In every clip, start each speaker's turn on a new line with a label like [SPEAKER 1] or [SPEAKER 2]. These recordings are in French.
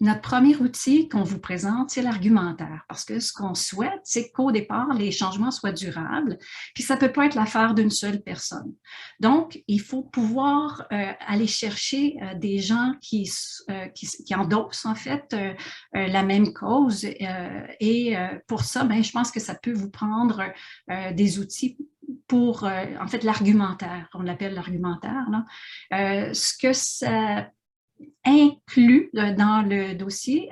[SPEAKER 1] Notre premier outil qu'on vous présente, c'est l'argumentaire, parce que ce qu'on souhaite, c'est qu'au départ, les changements soient durables, puis ça ne peut pas être l'affaire d'une seule personne. Donc, il faut pouvoir aller chercher des gens qui endossent en fait la même cause. Et pour ça, ben, je pense que ça peut vous prendre des outils pour, en fait, l'argumentaire, on l'appelle l'argumentaire. Ce que ça inclus dans le dossier,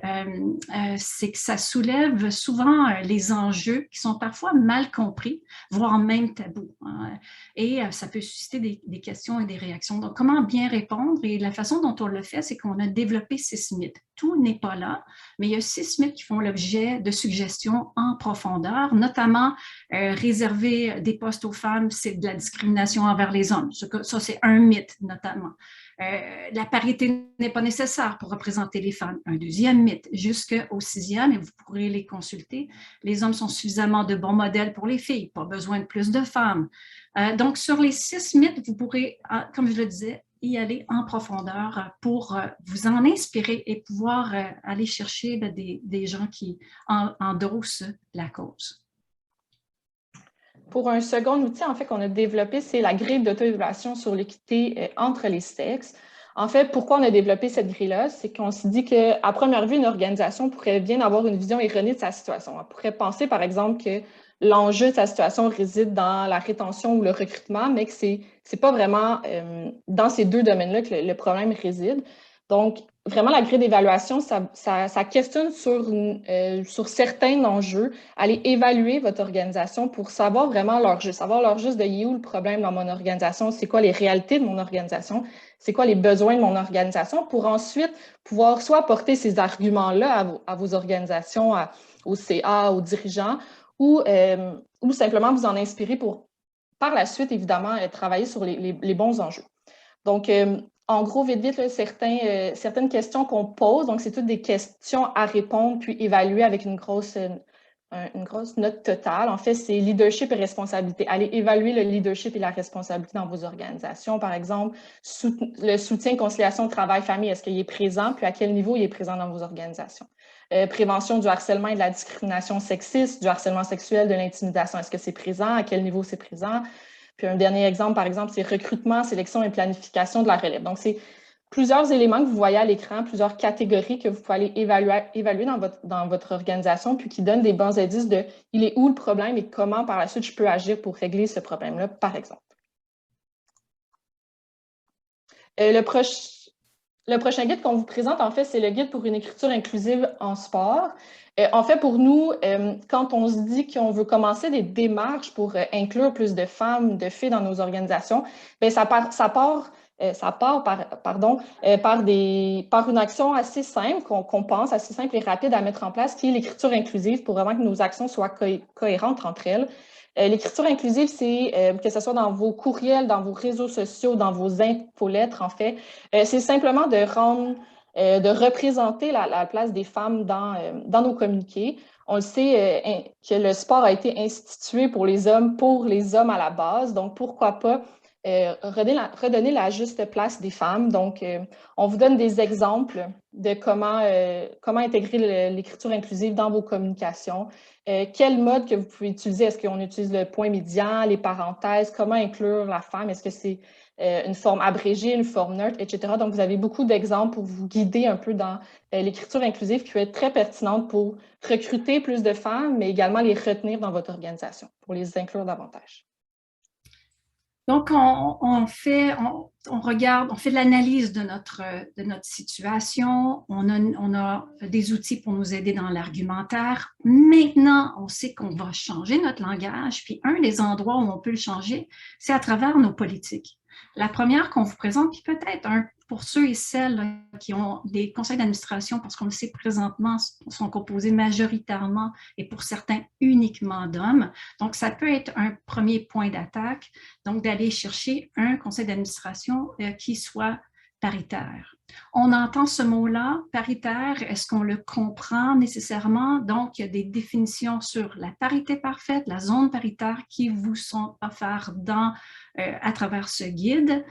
[SPEAKER 1] c'est que ça soulève souvent les enjeux qui sont parfois mal compris, voire même tabous. Hein, et ça peut susciter des questions et des réactions. Donc, comment bien répondre? Et la façon dont on le fait, c'est qu'on a développé 6 mythes. Tout n'est pas là, mais il y a 6 mythes qui font l'objet de suggestions en profondeur, notamment réserver des postes aux femmes, c'est de la discrimination envers les hommes. Ça c'est un mythe, notamment. La parité n'est pas nécessaire pour représenter les femmes. Un deuxième mythe, jusqu'au 6e, et vous pourrez les consulter, les hommes sont suffisamment de bons modèles pour les filles, pas besoin de plus de femmes. Donc, sur les 6 mythes, vous pourrez, comme je le disais, y aller en profondeur pour vous en inspirer et pouvoir aller chercher des gens qui endossent la cause.
[SPEAKER 2] Pour un second outil, en fait, qu'on a développé, c'est la grille d'auto-évaluation sur l'équité entre les sexes. En fait, pourquoi on a développé cette grille-là? C'est qu'on s'est dit qu'à première vue, une organisation pourrait bien avoir une vision erronée de sa situation. Elle pourrait penser, par exemple, que l'enjeu de sa situation réside dans la rétention ou le recrutement, mais que c'est pas vraiment dans ces deux domaines-là que le problème réside. Donc, vraiment, la grille d'évaluation, ça questionne sur certains enjeux, aller évaluer votre organisation pour savoir vraiment savoir leur juste de où le problème dans mon organisation, c'est quoi les réalités de mon organisation, c'est quoi les besoins de mon organisation, pour ensuite pouvoir soit apporter ces arguments-là à vos organisations, au CA, aux dirigeants, ou simplement vous en inspirer pour, par la suite, évidemment, travailler sur les bons enjeux. Donc, en gros, vite, là, certaines questions qu'on pose, donc c'est toutes des questions à répondre puis évaluer avec une grosse note totale. En fait, c'est leadership et responsabilité. Allez évaluer le leadership et la responsabilité dans vos organisations. Par exemple, le soutien, conciliation, travail, famille, est-ce qu'il est présent? Puis à quel niveau il est présent dans vos organisations? Prévention du harcèlement et de la discrimination sexiste, du harcèlement sexuel, de l'intimidation, est-ce que c'est présent? À quel niveau c'est présent? Puis un dernier exemple, par exemple, c'est recrutement, sélection et planification de la relève. Donc, c'est plusieurs éléments que vous voyez à l'écran, plusieurs catégories que vous pouvez aller évaluer dans votre organisation, puis qui donnent des bons indices de il est où le problème et comment par la suite je peux agir pour régler ce problème-là, par exemple. Le prochain guide qu'on vous présente, en fait, c'est le guide pour une écriture inclusive en sport. En fait, pour nous, quand on se dit qu'on veut commencer des démarches pour inclure plus de femmes, de filles dans nos organisations, bien, ça part par une action assez simple, qu'on pense assez simple et rapide à mettre en place, qui est l'écriture inclusive pour vraiment que nos actions soient cohérentes entre elles. L'écriture inclusive, c'est que ce soit dans vos courriels, dans vos réseaux sociaux, dans vos infolettres, en fait, c'est simplement de représenter la place des femmes dans nos communiqués. On le sait que le sport a été institué pour les hommes à la base, donc pourquoi pas redonner la juste place des femmes. Donc, on vous donne des exemples de comment intégrer l'écriture inclusive dans vos communications. Quel mode que vous pouvez utiliser? Est-ce qu'on utilise le point médian, les parenthèses? Comment inclure la femme? Est-ce que c'est une forme abrégée, une forme neutre, etc. Donc, vous avez beaucoup d'exemples pour vous guider un peu dans l'écriture inclusive qui peut être très pertinente pour recruter plus de femmes, mais également les retenir dans votre organisation, pour les inclure davantage.
[SPEAKER 1] Donc, on fait de l'analyse de notre situation. On a des outils pour nous aider dans l'argumentaire. Maintenant, on sait qu'on va changer notre langage. Puis, un des endroits où on peut le changer, c'est à travers nos politiques. La première qu'on vous présente, puis peut-être pour ceux et celles là, qui ont des conseils d'administration, parce qu'on le sait présentement, sont composés majoritairement et pour certains uniquement d'hommes. Donc, ça peut être un premier point d'attaque, donc d'aller chercher un conseil d'administration qui soit paritaire. On entend ce mot-là, paritaire, est-ce qu'on le comprend nécessairement? Donc, il y a des définitions sur la parité parfaite, la zone paritaire qui vous sont offertes à travers ce guide.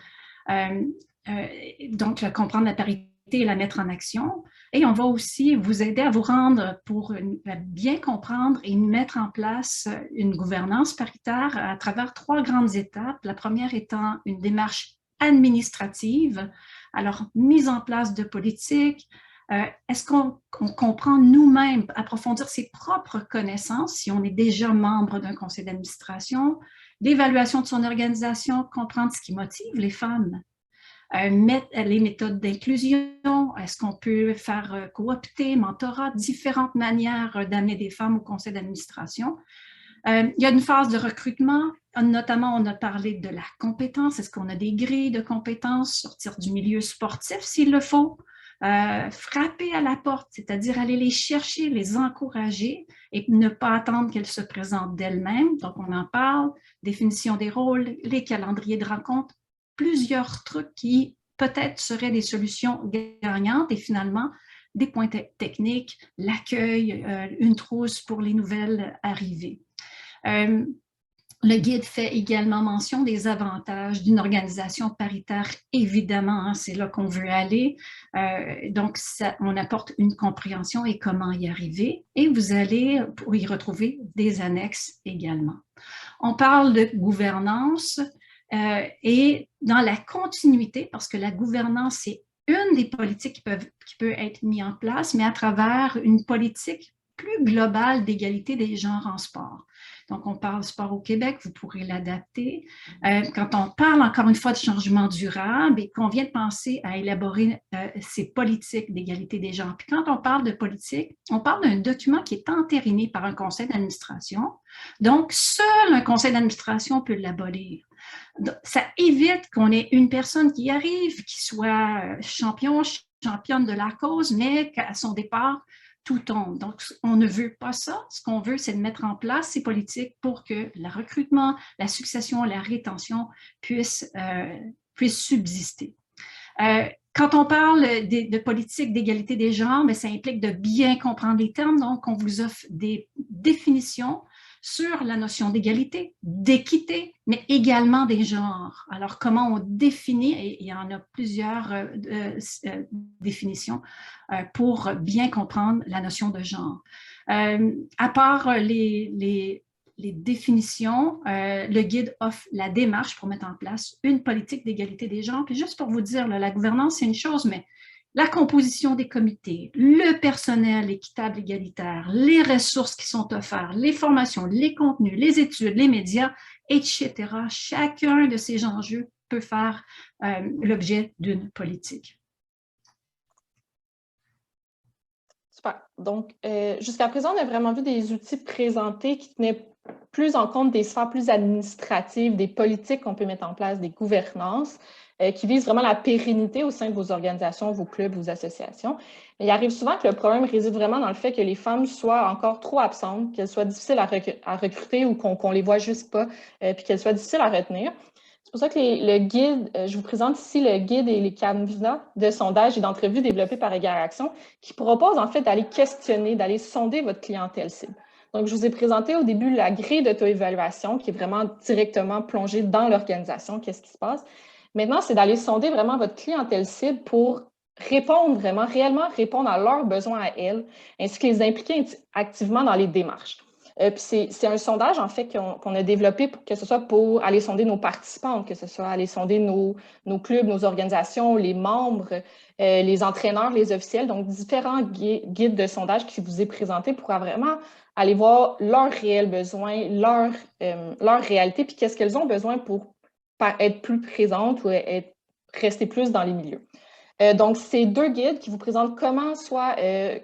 [SPEAKER 1] Donc, comprendre la parité et la mettre en action. Et on va aussi vous aider à vous rendre pour bien comprendre et mettre en place une gouvernance paritaire à travers 3 grandes étapes. La première étant une démarche administrative, alors mise en place de politiques. Est-ce qu'on comprend nous-mêmes, approfondir ses propres connaissances si on est déjà membre d'un conseil d'administration, l'évaluation de son organisation, comprendre ce qui motive les femmes, les méthodes d'inclusion, est-ce qu'on peut faire coopter, mentorat, différentes manières d'amener des femmes au conseil d'administration. Il y a une phase de recrutement, notamment on a parlé de la compétence, est-ce qu'on a des grilles de compétences, sortir du milieu sportif s'il le faut, frapper à la porte, c'est-à-dire aller les chercher, les encourager et ne pas attendre qu'elles se présentent d'elles-mêmes. Donc on en parle, définition des rôles, les calendriers de rencontres, plusieurs trucs qui peut-être seraient des solutions gagnantes et finalement des points techniques, l'accueil, une trousse pour les nouvelles arrivées. Le guide fait également mention des avantages d'une organisation paritaire, évidemment, hein, c'est là qu'on veut aller. Donc, on apporte une compréhension et comment y arriver. Et vous allez pour y retrouver des annexes également. On parle de gouvernance et dans la continuité, parce que la gouvernance, c'est une des politiques qui peut être mise en place, mais à travers une politique plus globale d'égalité des genres en sport. Donc, on parle sport au Québec, vous pourrez l'adapter. Quand on parle encore une fois de changement durable et qu'on vient de penser à élaborer ces politiques d'égalité des genres, puis quand on parle de politique, on parle d'un document qui est entériné par un conseil d'administration. Donc, seul un conseil d'administration peut l'abolir. Ça évite qu'on ait une personne qui arrive, qui soit championne de la cause, mais qu'à son départ, tout tombe. Donc, on ne veut pas ça. Ce qu'on veut, c'est de mettre en place ces politiques pour que le recrutement, la succession, la rétention puissent subsister. Quand on parle de politique d'égalité des genres, ça implique de bien comprendre les termes. Donc, on vous offre des définitions sur la notion d'égalité, d'équité, mais également des genres. Alors, comment on définit, et il y en a plusieurs définitions pour bien comprendre la notion de genre. À part les définitions, le guide offre la démarche pour mettre en place une politique d'égalité des genres. Puis juste pour vous dire, la gouvernance, c'est une chose, mais la composition des comités, le personnel équitable égalitaire, les ressources qui sont offertes, les formations, les contenus, les études, les médias, etc. Chacun de ces enjeux peut faire l'objet d'une politique.
[SPEAKER 2] Super. Donc, jusqu'à présent, on a vraiment vu des outils présentés qui tenaient plus en compte des sphères plus administratives, des politiques qu'on peut mettre en place, des gouvernances, qui visent vraiment la pérennité au sein de vos organisations, vos clubs, vos associations. Mais il arrive souvent que le problème réside vraiment dans le fait que les femmes soient encore trop absentes, qu'elles soient difficiles à recruter ou qu'on ne les voit juste pas, puis qu'elles soient difficiles à retenir. C'est pour ça que le guide, je vous présente ici le guide et les canevas de sondage et d'entrevue développés par Égale Action, qui propose en fait d'aller questionner, d'aller sonder votre clientèle cible. Donc, je vous ai présenté au début la grille d'auto-évaluation qui est vraiment directement plongée dans l'organisation, qu'est-ce qui se passe. Maintenant, c'est d'aller sonder vraiment votre clientèle cible pour répondre vraiment, réellement répondre à leurs besoins à elles, ainsi que les impliquer activement dans les démarches. Puis c'est un sondage, en fait, qu'on a développé, que ce soit pour aller sonder nos participantes, que ce soit aller sonder nos clubs, nos organisations, les membres, les entraîneurs, les officiels, donc différents guides de sondage qui vous est présenté pour vraiment aller voir leurs réels besoins, leur réalité, puis qu'est-ce qu'elles ont besoin pour être plus présentes ou rester plus dans les milieux. Donc, c'est 2 guides qui vous présentent comment soit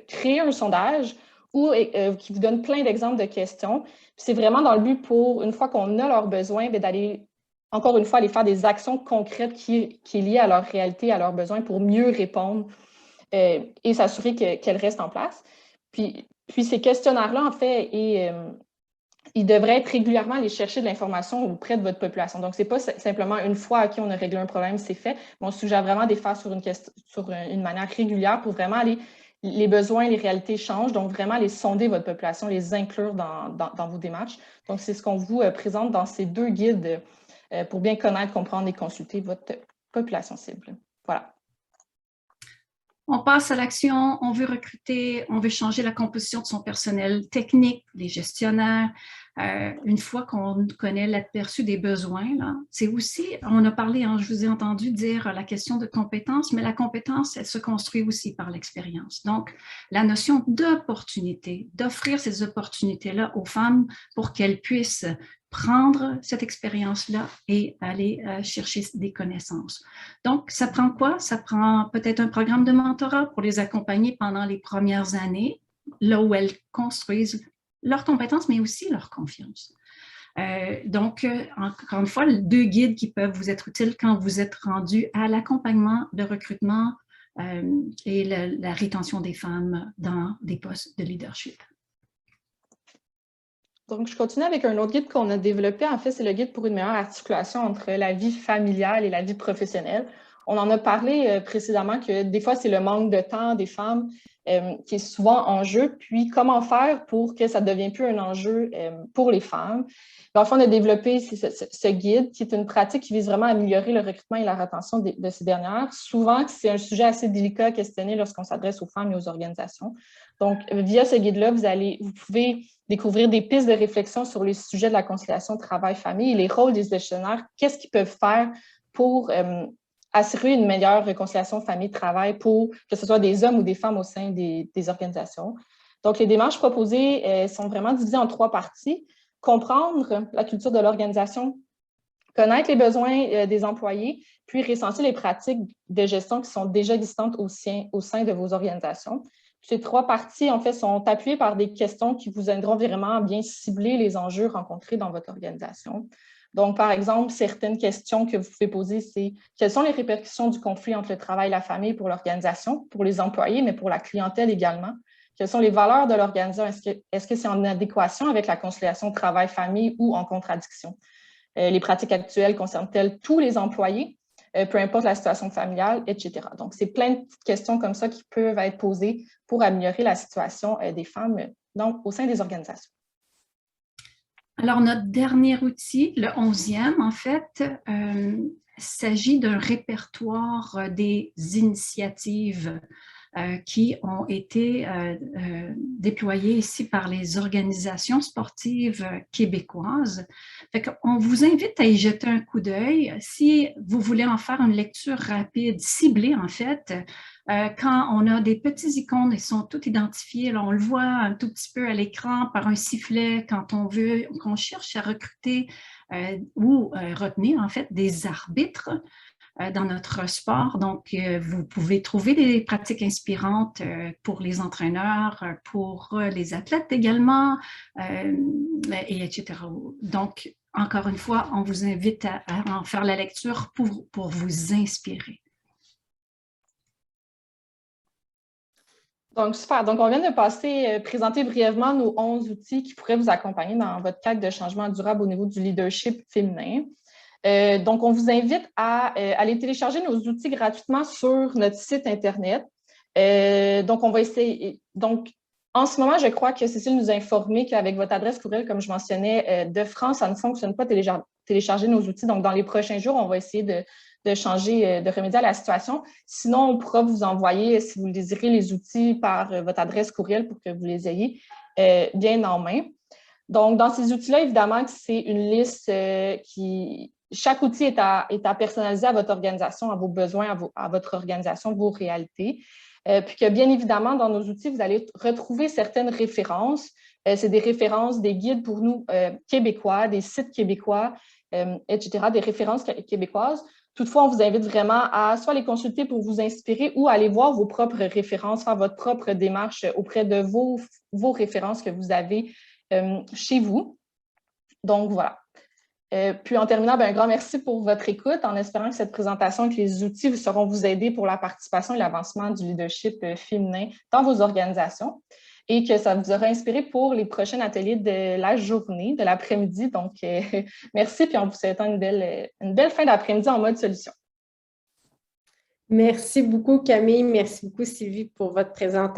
[SPEAKER 2] créer un sondage ou qui vous donnent plein d'exemples de questions. C'est vraiment dans le but pour, une fois qu'on a leurs besoins, d'aller, encore une fois, aller faire des actions concrètes qui est liée à leur réalité, à leurs besoins pour mieux répondre et s'assurer qu'elles restent en place. Puis ces questionnaires-là, en fait, ils devraient être régulièrement aller chercher de l'information auprès de votre population. Donc, ce n'est pas simplement une fois à qui on a réglé un problème, c'est fait. Mais on suggère vraiment de les faire sur une manière régulière pour vraiment aller, les besoins, les réalités changent. Donc, vraiment aller sonder votre population, les inclure dans vos démarches. Donc, c'est ce qu'on vous présente dans ces 2 guides pour bien connaître, comprendre et consulter votre population cible. Voilà.
[SPEAKER 1] On passe à l'action, on veut recruter, on veut changer la composition de son personnel technique, les gestionnaires. Une fois qu'on connaît l'aperçu des besoins, c'est aussi, on a parlé, je vous ai entendu dire la question de compétence, mais la compétence, elle se construit aussi par l'expérience. Donc, la notion d'opportunité, d'offrir ces opportunités-là aux femmes pour qu'elles puissent prendre cette expérience-là et aller chercher des connaissances. Donc, ça prend quoi? Ça prend peut-être un programme de mentorat pour les accompagner pendant les premières années, là où elles construisent leurs compétences, mais aussi leur confiance. Donc, encore une fois, 2 guides qui peuvent vous être utiles quand vous êtes rendu à l'accompagnement, le recrutement et la rétention des femmes dans des postes de leadership.
[SPEAKER 2] Donc, je continue avec un autre guide qu'on a développé. En fait, c'est le guide pour une meilleure articulation entre la vie familiale et la vie professionnelle. On en a parlé précédemment que des fois, c'est le manque de temps des femmes qui est souvent en jeu. Puis, comment faire pour que ça ne devienne plus un enjeu pour les femmes? Enfin, on a développé ce guide qui est une pratique qui vise vraiment à améliorer le recrutement et la rétention de ces dernières. Souvent, c'est un sujet assez délicat à questionner lorsqu'on s'adresse aux femmes et aux organisations. Donc, via ce guide-là, vous pouvez découvrir des pistes de réflexion sur les sujets de la conciliation travail-famille et les rôles des gestionnaires. Qu'est-ce qu'ils peuvent faire pour assurer une meilleure réconciliation famille-travail pour que ce soit des hommes ou des femmes au sein des organisations. Donc, les démarches proposées sont vraiment divisées en 3 parties. Comprendre la culture de l'organisation, connaître les besoins des employés, puis recenser les pratiques de gestion qui sont déjà existantes au sein de vos organisations. Ces 3 parties, en fait, sont appuyées par des questions qui vous aideront vraiment à bien cibler les enjeux rencontrés dans votre organisation. Donc, par exemple, certaines questions que vous pouvez poser, c'est quelles sont les répercussions du conflit entre le travail et la famille pour l'organisation, pour les employés, mais pour la clientèle également? Quelles sont les valeurs de l'organisation? Est-ce que c'est en adéquation avec la conciliation travail-famille ou en contradiction? Les pratiques actuelles concernent-elles tous les employés, peu importe la situation familiale, etc. Donc, c'est plein de petites questions comme ça qui peuvent être posées pour améliorer la situation des femmes au sein des organisations.
[SPEAKER 1] Alors, notre dernier outil, le 11e, en fait, s'agit d'un répertoire des initiatives qui ont été déployées ici par les organisations sportives québécoises. Fait qu'on vous invite à y jeter un coup d'œil. Si vous voulez en faire une lecture rapide, ciblée en fait, quand on a des petits icônes, ils sont tous identifiés, là, on le voit un tout petit peu à l'écran par un sifflet quand qu'on cherche à recruter ou retenir en fait des arbitres dans notre sport. Donc, vous pouvez trouver des pratiques inspirantes pour les entraîneurs, pour les athlètes également, et etc. Donc, encore une fois, on vous invite à en faire la lecture pour vous inspirer.
[SPEAKER 2] Donc, super. Donc, on vient de présenter brièvement nos 11 outils qui pourraient vous accompagner dans votre quête de changement durable au niveau du leadership féminin. Donc, on vous invite à aller télécharger nos outils gratuitement sur notre site Internet. Donc, on va essayer. Donc, en ce moment, je crois que Cécile nous a informé qu'avec votre adresse courriel, comme je mentionnais, de France, ça ne fonctionne pas télécharger nos outils. Donc, dans les prochains jours, on va essayer de changer, de remédier à la situation. Sinon, on pourra vous envoyer, si vous le désirez, les outils par votre adresse courriel pour que vous les ayez bien en main. Donc, dans ces outils-là, évidemment, c'est une liste qui... Chaque outil est à personnaliser à votre organisation, à vos besoins, à votre organisation, vos réalités. Puis que, bien évidemment, dans nos outils, vous allez retrouver certaines références. C'est des références, des guides pour nous québécois, des sites québécois, etc., des références québécoises. Toutefois, on vous invite vraiment à soit les consulter pour vous inspirer ou aller voir vos propres références, faire votre propre démarche auprès de vos références que vous avez chez vous. Donc, voilà. Puis, en terminant, un grand merci pour votre écoute, en espérant que cette présentation avec les outils sauront vous aider pour la participation et l'avancement du leadership féminin dans vos organisations et que ça vous aura inspiré pour les prochains ateliers de la journée, de l'après-midi. Donc, merci, puis en vous souhaitant une belle fin d'après-midi en mode solution.
[SPEAKER 3] Merci beaucoup, Camille. Merci beaucoup, Sylvie, pour votre présentation.